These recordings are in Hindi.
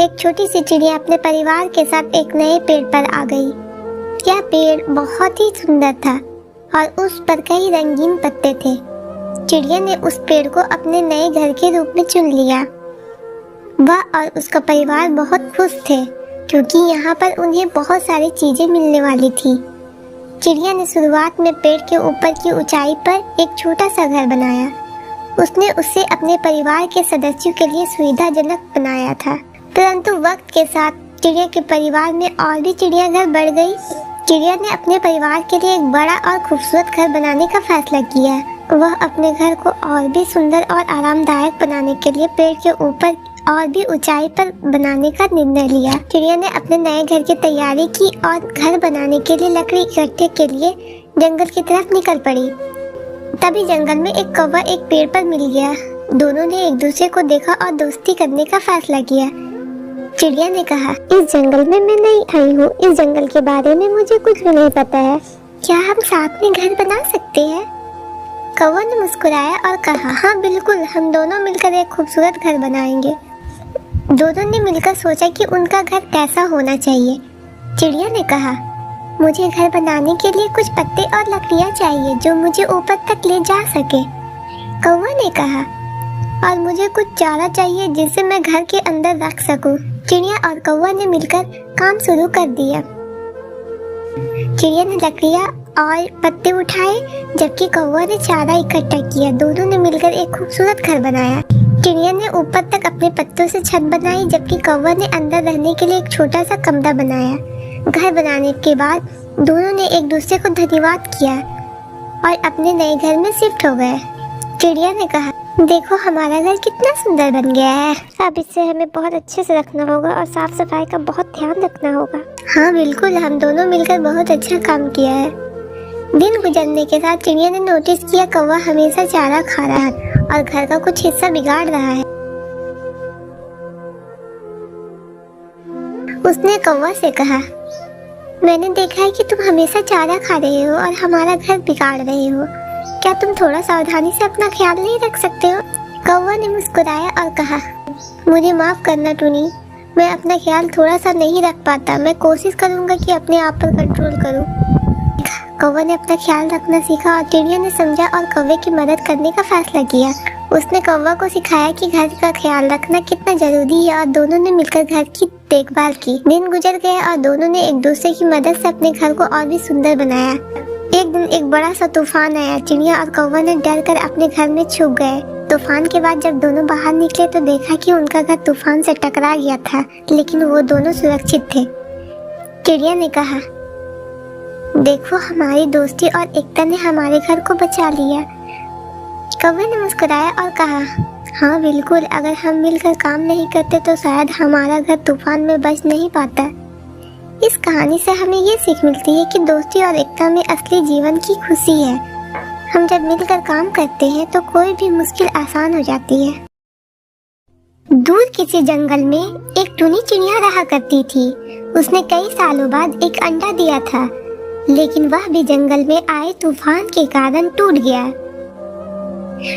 एक छोटी सी चिड़िया अपने परिवार के साथ एक नए पेड़ पर आ गई। यह पेड़ बहुत ही सुंदर था और उस पर कई रंगीन पत्ते थे। चिड़िया ने उस पेड़ को अपने नए घर के रूप में चुन लिया। वह और उसका परिवार बहुत खुश थे क्योंकि यहाँ पर उन्हें बहुत सारी चीजें मिलने वाली थी। चिड़िया ने शुरुआत में पेड़ के ऊपर की ऊंचाई पर एक छोटा सा घर बनाया। उसने उसे अपने परिवार के सदस्यों के लिए सुविधाजनक बनाया था। परंतु वक्त के साथ चिड़िया के परिवार में और भी चिड़ियाघर बढ़ गई। चिड़िया ने अपने परिवार के लिए एक बड़ा और खूबसूरत घर बनाने का फैसला किया। वह अपने घर को और भी सुंदर और आरामदायक बनाने के लिए पेड़ के ऊपर और भी ऊंचाई पर बनाने का निर्णय लिया। चिड़िया ने अपने नए घर की तैयारी की और घर बनाने के लिए लकड़ी इकट्ठे के लिए जंगल की तरफ निकल पड़ी। तभी जंगल में एक कौवा एक पेड़ पर मिल गया। दोनों ने एक दूसरे को देखा और दोस्ती करने का फैसला किया। चिड़िया ने कहा, इस जंगल में मैं नई आई हूँ, इस जंगल के बारे में मुझे कुछ भी नहीं पता है। क्या हम साथ में घर बना सकते हैं? कौवा ने मुस्कुराया और कहा, हाँ बिल्कुल, हम दोनों मिलकर एक खूबसूरत घर बनाएंगे। दोनों ने मिलकर सोचा कि उनका घर कैसा होना चाहिए। चिड़िया ने कहा, मुझे घर बनाने के लिए कुछ पत्ते और लकड़ियाँ चाहिए जो मुझे ऊपर तक ले जा सके। कौवा ने कहा, और मुझे कुछ चारा चाहिए जिसे मैं घर के अंदर रख सकूं। चिड़िया और कौवा ने मिलकर काम शुरू कर दिया। चिड़िया ने लकड़ियाँ और पत्ते उठाए जबकि कौवा ने चारा इकट्ठा किया। दोनों ने मिलकर एक खूबसूरत घर बनाया। चिड़िया ने ऊपर तक अपने पत्तों से छत बनाई जबकि कौवा ने अंदर रहने के लिए एक छोटा सा कमरा बनाया। घर बनाने के बाद दोनों ने एक दूसरे को धन्यवाद किया और अपने नए घर में शिफ्ट हो गए। चिड़िया ने कहा, देखो हमारा घर कितना सुंदर बन गया है। अब इसे हमें बहुत अच्छे से रखना होगा और साफ सफाई का बहुत ध्यान रखना होगा। हाँ बिल्कुल, हम दोनों मिलकर बहुत अच्छा काम किया है। दिन गुजरने के साथ चिड़िया ने नोटिस किया कौवा हमेशा चारा खा रहा है और घर का कुछ हिस्सा बिगाड़ रहा है। उसने कौवा से कहा, मैंने देखा है कि तुम हमेशा चारा खा रहे हो और हमारा घर बिगाड़ रहे हो। क्या तुम थोड़ा सावधानी से अपना ख्याल नहीं रख सकते हो? कौवा ने मुस्कुराया और कहा, मुझे माफ करना टूनी, मैं अपना ख्याल थोड़ा सा नहीं रख पाता। मैं कोशिश करूंगा कि अपने आप पर कंट्रोल करूं। कौवा ने अपना ख्याल रखना सीखा और चिड़िया ने समझा और कौवे की मदद करने का फैसला किया। उसने कौवा को सिखाया कि घर का ख्याल रखना कितना जरूरी है और दोनों ने मिलकर घर की देखभाल की। दिन गुजर गए और दोनों ने एक दूसरे की मदद से अपने घर को और भी सुंदर बनाया। एक दिन एक बड़ा सा तूफान आया। चिड़िया और कौवा ने डर कर अपने घर में छुप गए। तूफान के बाद जब दोनों बाहर निकले तो देखा कि उनका घर तूफान से टकरा गया था, लेकिन वो दोनों सुरक्षित थे। चिड़िया ने कहा, देखो हमारी दोस्ती और एकता ने हमारे घर को बचा लिया। कौवे ने मुस्कुराया और कहा, हाँ बिल्कुल, अगर हम मिलकर काम नहीं करते तो शायद हमारा घर तूफान में बच नहीं पाता। इस कहानी से हमें ये सीख मिलती है कि दोस्ती और एकता में असली जीवन की खुशी है। हम जब मिलकर काम करते हैं तो कोई भी मुश्किल आसान हो जाती है। दूर किसी जंगल में एक टूनी चिड़िया रहा करती थी। उसने कई सालों बाद एक अंडा दिया था, लेकिन वह भी जंगल में आए तूफान के कारण टूट गया।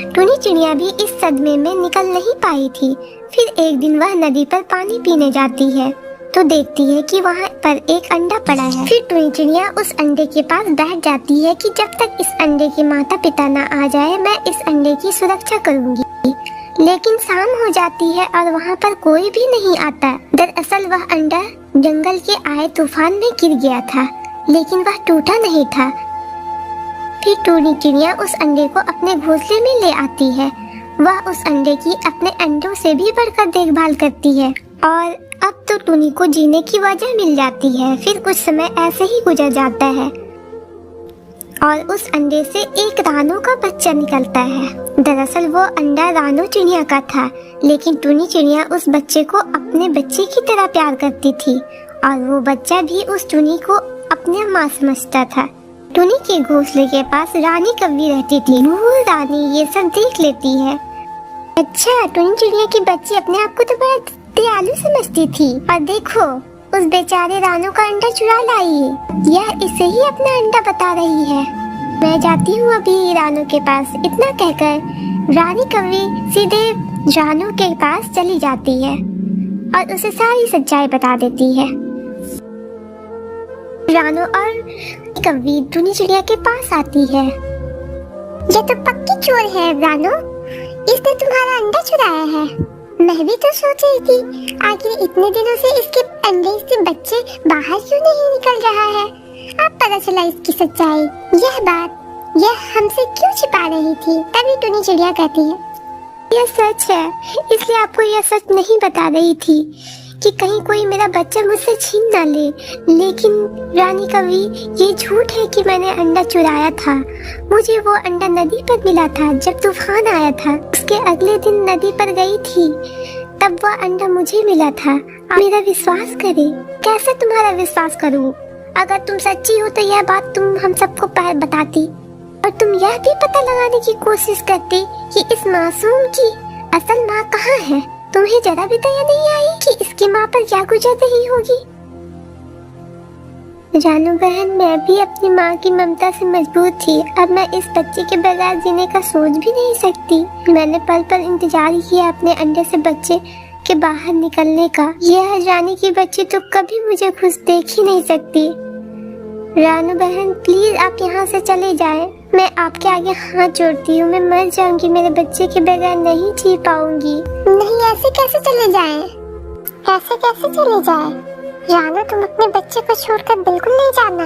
टूनी चिड़िया भी इस सदमे में निकल नहीं पाई थी। फिर एक दिन वह नदी पर पानी पीने जाती है तो देखती है कि वहाँ पर एक अंडा पड़ा है। फिर टूनी चिड़िया उस अंडे के पास बैठ जाती है कि जब तक इस अंडे के माता पिता न आ जाए मैं इस अंडे की सुरक्षा करूंगी। लेकिन शाम हो जाती है और वहाँ पर कोई भी नहीं आता। दरअसल वह अंडा जंगल के आए तूफान में गिर गया था, लेकिन वह टूटा नहीं था। फिर टूनी चिड़िया उस अंडे को अपने घोंसले में ले आती है। वह उस अंडे की अपने अंडों से भी बढ़कर देखभाल करती है और अब तो टूनी को जीने की वजह मिल जाती है। फिर कुछ समय ऐसे ही गुजर जाता है और उस अंडे से एक रानू का बच्चा निकलता है। दरअसल वो अंडा रानू चिड़िया का था, लेकिन टूनी चिड़िया उस बच्चे को अपने बच्चे की तरह प्यार करती थी और वो बच्चा भी उस टूनी को अपने माँ समझता था। टूनी के घोंसले के पास रानी कव्वी रहती थी। वो रानी ये सब देख लेती है। अच्छा, टूनी चिड़िया की बच्ची अपने आप को तो बड़ा दयालु समझती थी और देखो उस बेचारे रानू का अंडा चुरा लाई है। यह इसे ही अपना अंडा बता रही है। मैं जाती हूँ अभी रानू के पास। इतना कहकर रानी कव्वी सीधे रानू के पास चली जाती है और उसे सारी सच्चाई बता देती है। रानू और कवि टुनी चिड़िया के पास आती है। ये तो पक्की चोर है रानू, इसने तुम्हारा अंडा चुराया है। मैं भी तो सोच रही थी आखिर इतने दिनों से इसके अंडे से बच्चे बाहर क्यों नहीं निकल रहा है। अब पता चला इसकी सच्चाई। यह हमसे क्यों छिपा रही थी। तभी टुनी चिड़िया कहती है यह सच है, इसलिए आपको यह सच नहीं बता रही थी कि कहीं कोई मेरा बच्चा मुझसे छीन ना ले। लेकिन रानी कवि, ये झूठ है कि मैंने अंडा चुराया था। मुझे वो अंडा नदी पर मिला था जब तूफान आया था। उसके अगले दिन नदी पर गई थी, तब वह अंडा मुझे मिला था। आप मेरा विश्वास करें। कैसे तुम्हारा विश्वास करूं? अगर तुम सच्ची हो तो यह बात तुम हम सबको बताती, और तुम यह भी पता लगाने की कोशिश करती कि इस मासूम की असल माँ कहाँ है। तुम्हें जरा भी दया नहीं आई कि इसकी माँ पर क्या गुजर रही होगी। रानू बहन, मैं भी अपनी माँ की ममता से मजबूर थी। अब मैं इस बच्चे के बगैर जीने का सोच भी नहीं सकती। मैंने पल पल इंतजार किया अपने अंडे से बच्चे के बाहर निकलने का। यह रानी की बच्ची तो कभी मुझे खुश देख ही नहीं सकती। रानू बहन, प्लीज आप यहाँ से चले जाएं। मैं आपके आगे हाथ जोड़ती हूँ। मैं मर जाऊंगी, मेरे बच्चे के बगैर नहीं जी पाऊंगी। नहीं, ऐसे कैसे चले जाएं? ऐसे कैसे चले जाएं? रानू, तुम अपने बच्चे को छोड़कर बिल्कुल नहीं जाना।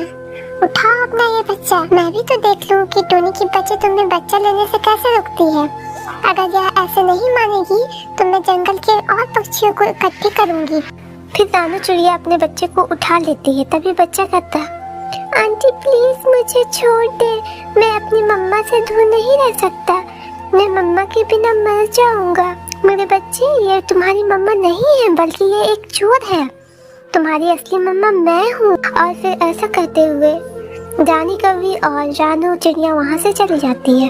उठाओ अपना ये बच्चा। मैं भी तो देख लूँ कि टोनी की बच्ची तुम्हें बच्चा लेने से कैसे रुकती है। अगर यह ऐसे नहीं मानेगी तो मैं जंगल के और पक्षियों को इकट्ठी करूंगी। फिर रानू चिड़िया अपने बच्चे को उठा लेती है। तभी बच्चा कहता, आंटी प्लीज मुझे छोड़ दे, मैं अपनी मम्मा से दूर नहीं रह सकता। मैं मम्मा के बिना मर जाऊंगा। मेरे बच्चे, ये तुम्हारी मम्मा नहीं है, बल्कि ये एक चोर है। तुम्हारी असली मम्मा मैं हूँ। और फिर ऐसा कहते हुए रानी कवि और रानू चिड़िया वहाँ से चली जाती है।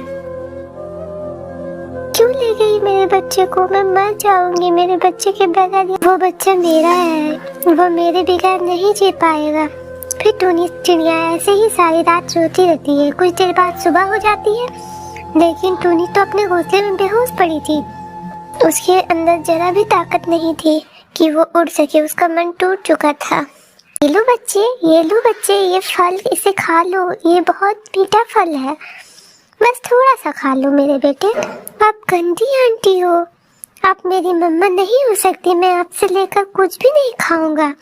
क्यों ले गई मेरे बच्चे को? मैं मर जाऊंगी मेरे बच्चे के बगैर। वो बच्चा मेरा है, वो मेरे बगैर नहीं जी पाएगा। फिर टुनी चिड़िया ऐसे ही सारी रात रोती रहती है। कुछ देर बाद सुबह हो जाती है, लेकिन टुनी तो अपने घोंसले में बेहोश पड़ी थी। उसके अंदर जरा भी ताकत नहीं थी कि वो उड़ सके। उसका मन टूट चुका था। ये लो बच्चे, ये फल इसे खा लो, ये बहुत मीठा फल है। बस थोड़ा सा खा लो मेरे बेटे। आप गंदी आंटी हो, आप मेरी मम्मा नहीं हो सकती। मैं आपसे लेकर कुछ भी नहीं खाऊंगा।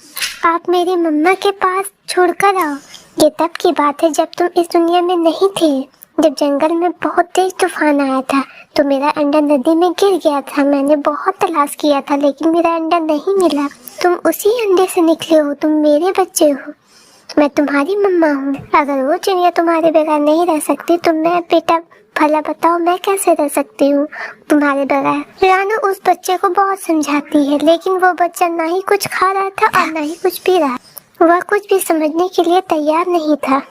आप मेरी मम्मा के पास छोड़कर आओ। ये तब की बात है जब तुम इस दुनिया में नहीं थे। जब जंगल में बहुत तेज तूफान आया था तो मेरा अंडा नदी में गिर गया था। मैंने बहुत तलाश किया था लेकिन मेरा अंडा नहीं मिला। तुम उसी अंडे से निकले हो, तुम मेरे बच्चे हो, मैं तुम्हारी मम्मा हूँ। अगर वो चिड़िया तुम्हारे बगैर नहीं रह सकती तो मैं बेटा भला बताओ मैं कैसे रह सकती हूँ तुम्हारे बगैर। रानू उस बच्चे को बहुत समझाती है, लेकिन वो बच्चा ना ही कुछ खा रहा था और ना ही कुछ पी रहा। वह कुछ भी समझने के लिए तैयार नहीं था।